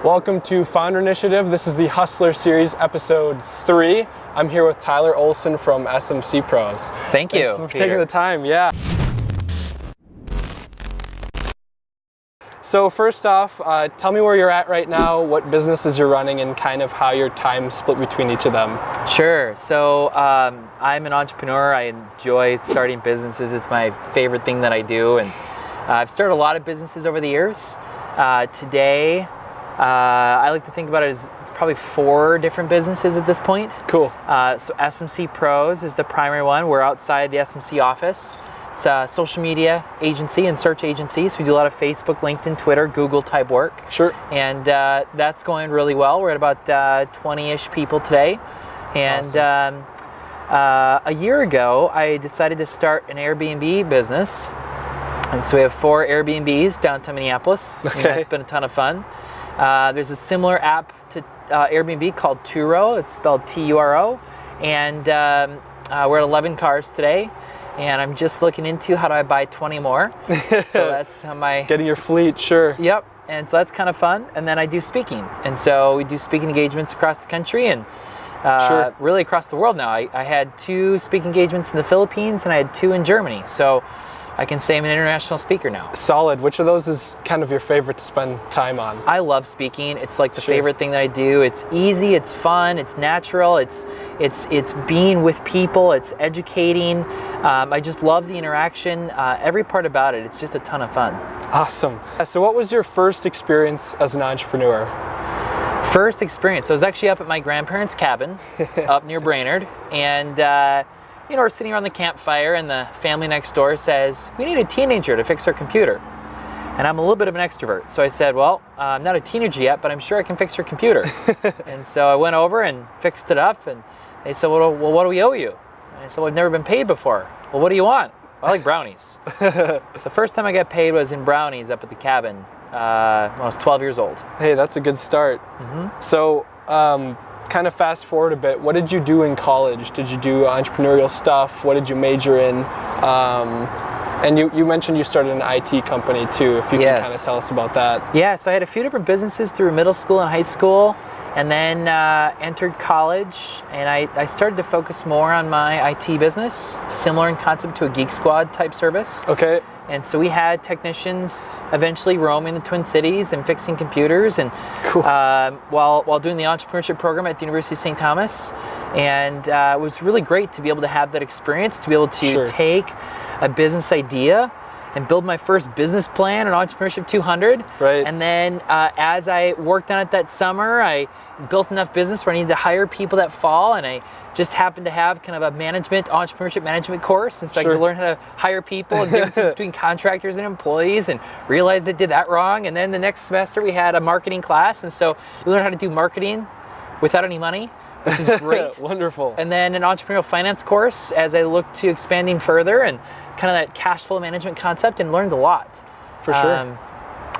Welcome to Founder Initiative. This is the Hustler Series, episode 3. I'm here with Tyler Olson from SMC Pros. Thank you, Thanks for taking the time, yeah. So first off, tell me where you're at right now, what businesses you're running, and kind of how your time's split between each of them. Sure. So I'm an entrepreneur. I enjoy starting businesses. It's my favorite thing that I do. And I've started a lot of businesses over the years. Today, I like to think about it as it's probably 4 different businesses at this point. Cool. So SMC Pros is the primary one. We're outside the SMC office. It's a social media agency and search agency. So we do a lot of Facebook, LinkedIn, Twitter, Google type work. Sure. And that's going really well. We're at about 20-ish people today. And Awesome. A year ago, I decided to start an Airbnb business. And so we have 4 Airbnbs downtown Minneapolis. Okay. And that's been a ton of fun. There's a similar app to Airbnb called Turo. It's spelled T-U-R-O. And we're at 11 cars today. And I'm just looking into how do I buy 20 more. So that's how my... Getting your fleet, sure. Yep. And so that's kind of fun. And then I do speaking. And so we do speaking engagements across the country and Sure. really across the world now. I had 2 speaking engagements in the Philippines and I had 2 in Germany. So I can say I'm an international speaker now. Solid. Which of those is kind of your favorite to spend time on? I love speaking. It's like the Sure. favorite thing that I do. It's easy, it's fun, it's natural, it's being with people, it's educating. I just love the interaction. Every part about it, it's just a ton of fun. Awesome. So what was your first experience as an entrepreneur? First experience, I was actually up at my grandparents' cabin up near Brainerd, and we're sitting around the campfire and the family next door says, we need a teenager to fix our computer. And I'm a little bit of an extrovert. So I said, well, I'm not a teenager yet, but I'm sure I can fix your computer. And so I went over and fixed it up and they said, well, what do we owe you? And I said, well, I've never been paid before. Well, what do you want? Well, I like brownies. So the first time I got paid was in brownies up at the cabin when I was 12 years old. Hey, that's a good start. Mm-hmm. So, kind of fast forward a bit, what did you do in college? Did you do entrepreneurial stuff? What did you major in? And you mentioned you started an IT company too, if you Yes. can kind of tell us about that. Yeah, so I had a few different businesses through middle school and high school, and then entered college, and I started to focus more on my IT business, similar in concept to a Geek Squad type service. Okay, And so we had technicians eventually roaming the Twin Cities and fixing computers, and Cool. while doing the entrepreneurship program at the University of St. Thomas. And it was really great to be able to have that experience, to be able to Sure. take a business idea and build my first business plan, an Entrepreneurship 200. Right. And then as I worked on it that summer, I built enough business where I needed to hire people that fall, and I just happened to have kind of a entrepreneurship management course. And so Sure. I could learn how to hire people and differences between contractors and employees, and realized I did that wrong. And then the next semester we had a marketing class. And so you learn how to do marketing without any money, which is great. Wonderful. And then an entrepreneurial finance course as I looked to expanding further and kind of that cash flow management concept, and learned a lot. For sure.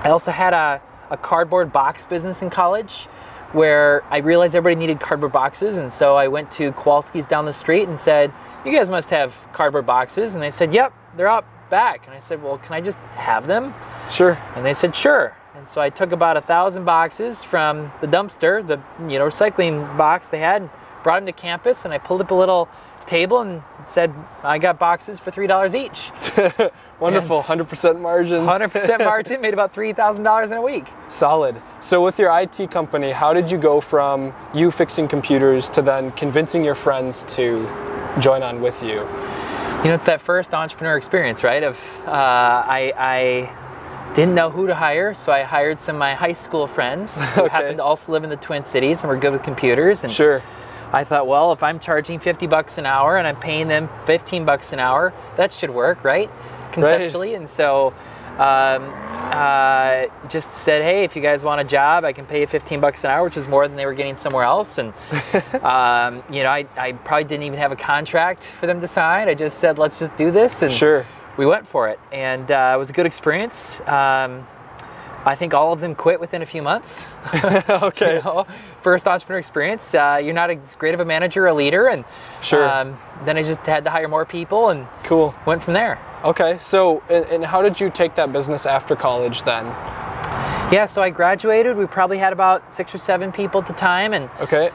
I also had a cardboard box business in college where I realized everybody needed cardboard boxes. And so I went to Kowalski's down the street and said, you guys must have cardboard boxes. And they said, yep, they're out back. And I said, well, can I just have them? Sure. And they said, sure. And so I took about 1,000 boxes from the dumpster, the recycling box they had, and brought them to campus, and I pulled up a little table and said, I got boxes for $3 each. Wonderful. 100% margins. 100% margin, made about $3,000 in a week. Solid. So with your IT company, how did you go from you fixing computers to then convincing your friends to join on with you? It's that first entrepreneur experience, right? I didn't know who to hire, so I hired some of my high school friends who Okay. happened to also live in the Twin Cities and were good with computers. And Sure. I thought, well, if I'm charging $50 an hour and I'm paying them $15 an hour, that should work, right? Conceptually. And so just said, hey, if you guys want a job, I can pay you $15 an hour, which was more than they were getting somewhere else. And I probably didn't even have a contract for them to sign. I just said, let's just do this. And Sure. we went for it. And it was a good experience. I think all of them quit within a few months. Okay. First entrepreneur experience. You're not as great of a manager or a leader. And Sure. then I just had to hire more people and Cool. went from there. Okay. So, and how did you take that business after college then? Yeah, so I graduated. We probably had about 6 or 7 people at the time, and Okay.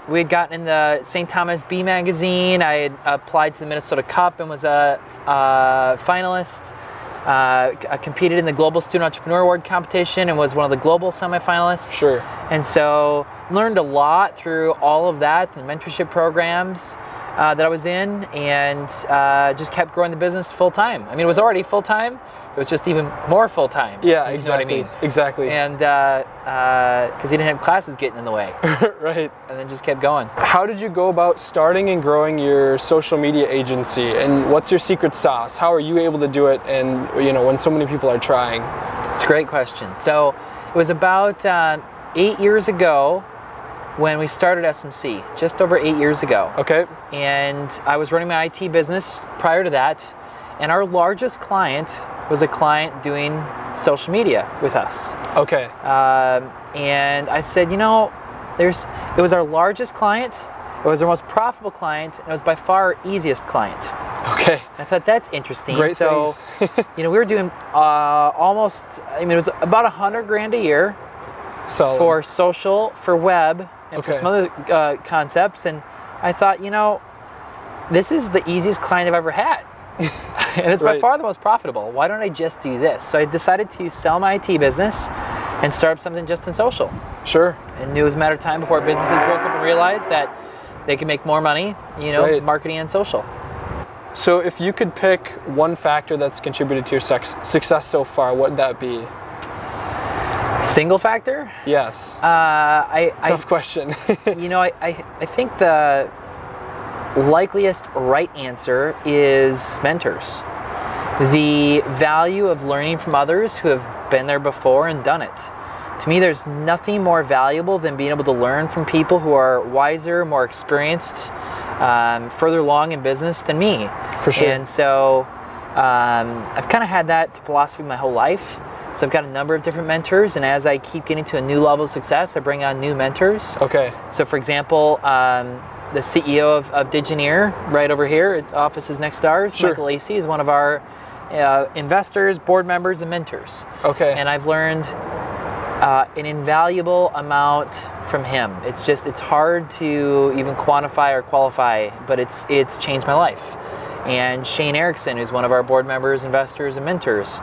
we had gotten in the St. Thomas Bee magazine. I had applied to the Minnesota Cup and was a finalist. I competed in the Global Student Entrepreneur Award competition and was one of the global semifinalists. Sure. And so learned a lot through all of that, the mentorship programs that I was in, and just kept growing the business full time. I mean, it was already full time. It was just even more full time. Yeah, if exactly. You know what I mean? Exactly. And because he didn't have classes getting in the way, Right. and then just kept going. How did you go about starting and growing your social media agency, and what's your secret sauce? How are you able to do it, and when so many people are trying? It's a great question. So it was about 8 years ago when we started SMC, just over 8 years ago. Okay. And I was running my IT business prior to that, and our largest client was a client doing social media with us. Okay. And I said, it was our largest client, it was our most profitable client, and it was by far our easiest client. Okay. I thought that's interesting. Great things. We were doing it was about $100,000 a year Solid. for social, for web, and for Okay. some other concepts. And I thought, this is the easiest client I've ever had. And it's by Right. far the most profitable. Why don't I just do this? So I decided to sell my IT business and start up something just in social. Sure. And knew it was a matter of time before businesses woke up and realized that they could make more money, Right. marketing and social. So if you could pick one factor that's contributed to your success so far, what would that be? Single factor? Yes. I Tough question. I think the likeliest right answer is mentors. The value of learning from others who have been there before and done it. To me, there's nothing more valuable than being able to learn from people who are wiser, more experienced, further along in business than me. For sure. And so I've kind of had that philosophy my whole life. So I've got a number of different mentors, and as I keep getting to a new level of success, I bring on new mentors. Okay. So for example, the CEO of Digineer, right over here, office is next to ours, Sure. Michael Lacey, is one of our investors, board members, and mentors. Okay. And I've learned an invaluable amount from him. It's hard to even quantify or qualify, but it's changed my life. And Shane Erickson, who's one of our board members, investors, and mentors.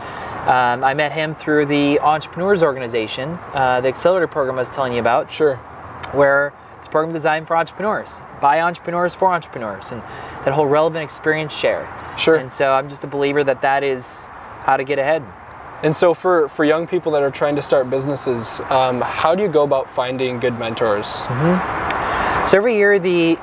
I met him through the Entrepreneurs Organization, the accelerator program I was telling you about, Sure. where it's a program designed for entrepreneurs, by entrepreneurs, for entrepreneurs, and that whole relevant experience share. Sure. And so I'm just a believer that is how to get ahead. And so for young people that are trying to start businesses, how do you go about finding good mentors? So every year, the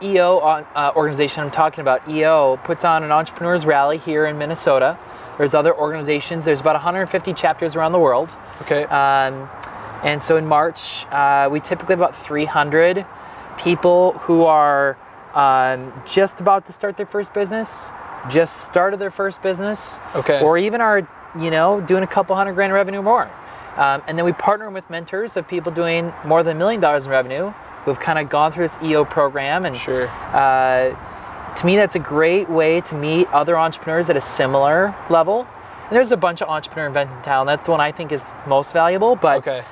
EO organization I'm talking about, EO, puts on an entrepreneurs rally here in Minnesota. There's other organizations. There's about 150 chapters around the world. Okay. And so in March, we typically have about 300 people who are just about to start their first business, just started their first business, Okay. or even are doing a couple $100,000 revenue more. And then we partner with mentors of people doing more than $1 million in revenue who've kind of gone through this EO program. And Sure. to me, that's a great way to meet other entrepreneurs at a similar level. And there's a bunch of entrepreneur events in town. That's the one I think is most valuable. But Okay.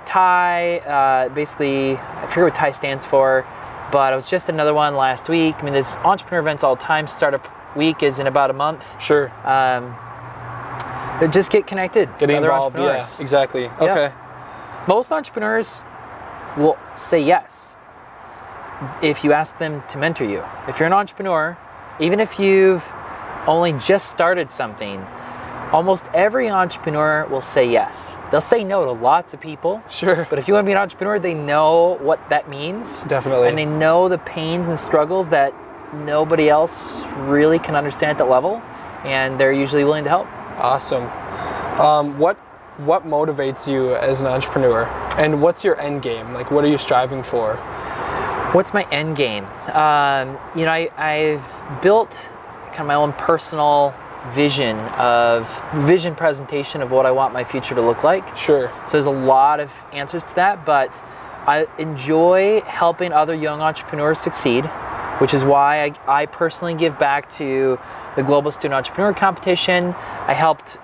TIE, basically, I forget what TIE stands for, but it was just another one last week. I mean, there's entrepreneur events all the time. Startup Week is in about a month. Sure. But just get connected. Getting with other involved. Yeah. entrepreneurs. Exactly. Okay. Most entrepreneurs will say yes if you ask them to mentor you. If you're an entrepreneur, even if you've only just started something, almost every entrepreneur will say yes. They'll say no to lots of people, Sure. but if you want to be an entrepreneur, they know what that means. Definitely. And they know the pains and struggles that nobody else really can understand at that level, and they're usually willing to help. Awesome. What motivates you as an entrepreneur, and what's your end game? Like, what are you striving for? What's my end game? I've built kind of my own personal vision presentation of what I want my future to look like. Sure. So there's a lot of answers to that, but I enjoy helping other young entrepreneurs succeed. which is why I personally give back to the Global Student Entrepreneur Competition. I helped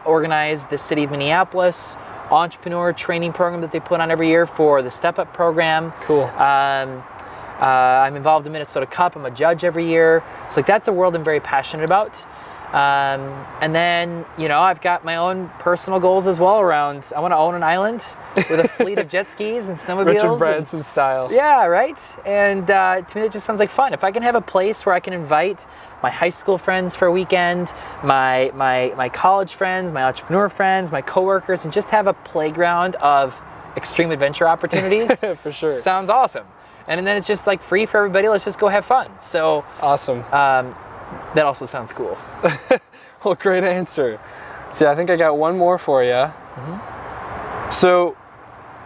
organize the City of Minneapolis entrepreneur training program that they put on every year for the Step Up program. Cool. I'm involved in Minnesota Cup. I'm a judge every year. So like that's a world I'm very passionate about. And then, I've got my own personal goals as well around, I want to own an island with a fleet of jet skis and snowmobiles. Richard Branson style. Yeah, right? And to me, that just sounds like fun. If I can have a place where I can invite my high school friends for a weekend, my college friends, my entrepreneur friends, my coworkers, and just have a playground of extreme adventure opportunities. For sure. Sounds awesome. And then it's just like free for everybody. Let's just go have fun. So awesome. That also sounds cool. Well, great answer. See, I think I got one more for you. Mm-hmm. So,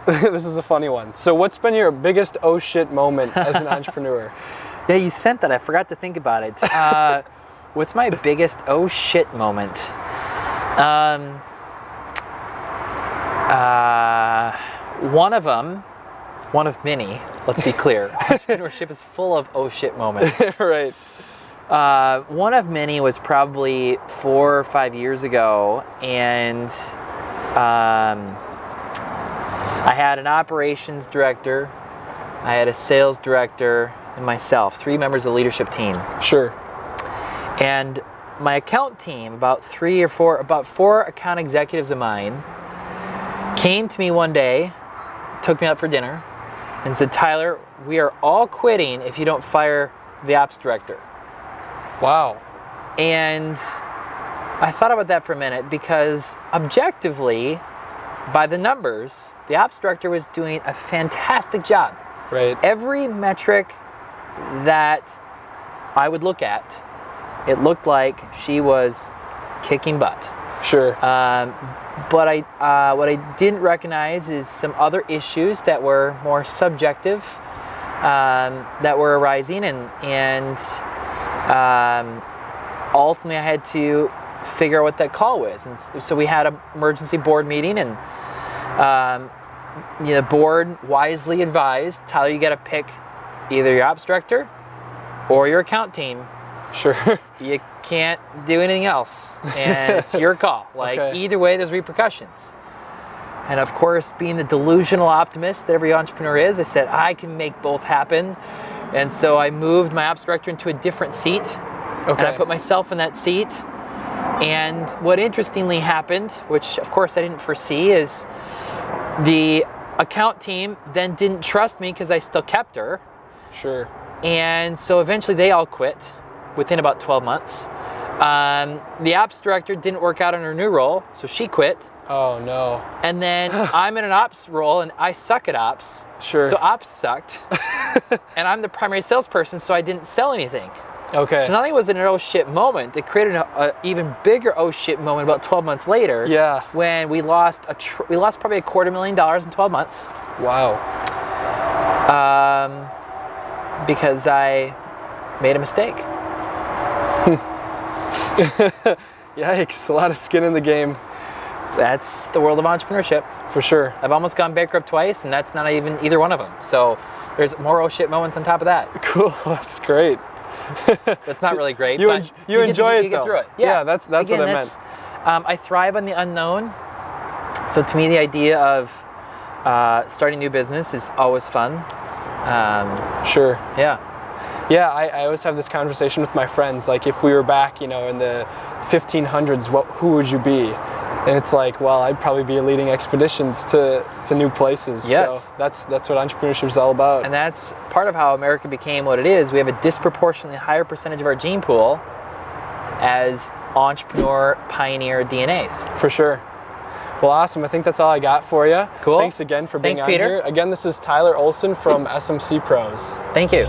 this is a funny one. So, what's been your biggest oh shit moment as an entrepreneur? Yeah, you sent that. I forgot to think about it. What's my biggest oh shit moment? One of them, one of many, let's be clear. Entrepreneurship is full of oh shit moments. Right. One of many was probably 4 or 5 years ago, and I had an operations director, I had a sales director, and myself, 3 members of the leadership team. Sure. And my account team, about 4 account executives of mine, came to me one day, took me out for dinner, and said, Tyler, we are all quitting if you don't fire the ops director. Wow. And I thought about that for a minute because objectively, by the numbers, the ops director was doing a fantastic job. Right. Every metric that I would look at, it looked like she was kicking butt. Sure. But what I didn't recognize is some other issues that were more subjective that were arising, and ultimately I had to figure out what that call was. And so we had an emergency board meeting, and the board wisely advised, Tyler, you got to pick either your ops director or your account team. Sure. You can't do anything else, and it's your call. Like, okay. Either way, there's repercussions. And of course, being the delusional optimist that every entrepreneur is, I said, I can make both happen. And so I moved my ops director into a different seat, and I put myself in that seat. And what interestingly happened, which of course I didn't foresee, is the account team then didn't trust me because I still kept her. Sure. And so eventually they all quit within about 12 months. The ops director didn't work out in her new role, so she quit. Oh no. And then I'm in an ops role, and I suck at ops. Sure. So ops sucked. And I'm the primary salesperson, so I didn't sell anything. Okay. So not only was it an oh shit moment, it created an even bigger oh shit moment about 12 months later. Yeah. When we lost probably $250,000 in 12 months. Wow. Because I made a mistake. Yikes, a lot of skin in the game. That's the world of entrepreneurship. For sure. I've almost gone bankrupt twice, and that's not even either one of them. So there's more oh shit moments on top of that. Cool, that's great. That's not really great, you but you enjoy it, you get though. through it. Yeah, that's Again, what I meant. I thrive on the unknown. So to me, the idea of starting a new business is always fun. Sure. Yeah. Yeah, I always have this conversation with my friends. Like, if we were back, in the 1500s, who would you be? And it's like, well, I'd probably be leading expeditions to new places. Yes. So that's what entrepreneurship is all about. And that's part of how America became what it is. We have a disproportionately higher percentage of our gene pool as entrepreneur, pioneer DNAs. For sure. Well, awesome. I think that's all I got for you. Cool. Thanks again for being Thanks, on Peter. here. Again, this is Tyler Olson from SMC Pros. Thank you.